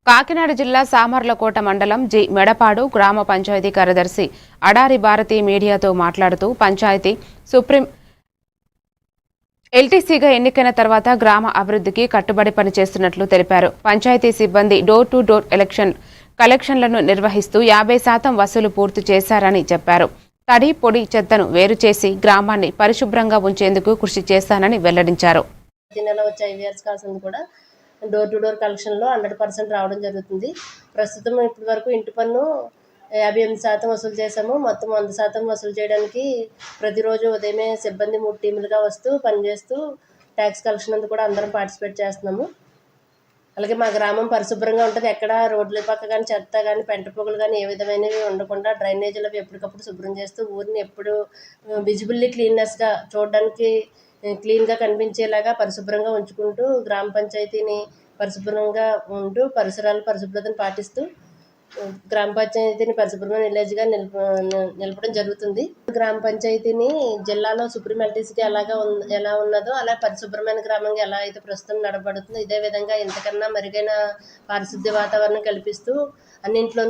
కాకినాడ జిల్లా సామర్లకోట మండలం జి మెడపాడు గ్రామ పంచాయతీ కార్యదర్శి అడారి భారతి మీడియాతో మాట్లాడుతూ పంచాయతీ సుప్రీం ఎల్టీసీగా ఎన్నికైన తర్వాత గ్రామ అభివృద్ధికి కట్టుబడి పనిచేస్తున్నట్లు తెలిపారు. పంచాయతీ సిబ్బంది డోర్ టు డోర్ కలెక్షన్లను నిర్వహిస్తూ 50% వసూలు పూర్తి చేశారని చెప్పారు. తడి పొడి చెత్తను వేరు చేసి గ్రామాన్ని పరిశుభ్రంగా ఉంచేందుకు కృషి చేస్తానని వెల్లడించారు. డోర్ టు డోర్ కలెక్షన్లో 100% రావడం జరుగుతుంది. ప్రస్తుతం ఇప్పటి వరకు ఇంటి పన్ను 58% వసూలు చేశాము. మొత్తం 100% వసూలు చేయడానికి ప్రతిరోజు ఉదయమే సిబ్బంది 3 టీములుగా వస్తూ పనిచేస్తూ ట్యాక్స్ కలెక్షన్ అంతా కూడా అందరం పార్టిసిపేట్ చేస్తున్నాము. అలాగే మా గ్రామం పరిశుభ్రంగా ఉంటుంది. ఎక్కడ రోడ్ల పక్క కానీ చెత్త కానీ పెంట పొగలు కానీ ఏ విధమైనవి ఉండకుండా డ్రైనేజీలు అవి ఎప్పటికప్పుడు శుభ్రం చేస్తూ ఊరిని ఎప్పుడు విజిబుల్లీ క్లీన్నెస్గా చూడడానికి క్లీన్గా కనిపించేలాగా పరిశుభ్రంగా ఉంచుకుంటూ గ్రామ పంచాయతీని పరిశుభ్రంగా ఉంటూ పరిసరాల పరిశుభ్రతను పాటిస్తూ గ్రామ పంచాయతీని పరిశుభ్రమైన విలేజ్గా నిలపడం జరుగుతుంది. గ్రామ పంచాయతీని జిల్లాలో సుప్రీం ఎల్టీసీకి ఎలా ఉన్నదో అలా పరిశుభ్రమైన గ్రామంగా ఎలా అయితే ప్రస్తుతం నడబడుతుందో ఇదే విధంగా ఇంతకన్నా మెరుగైన పారిశుద్ధ్య వాతావరణం కల్పిస్తూ అన్నింట్లోనూ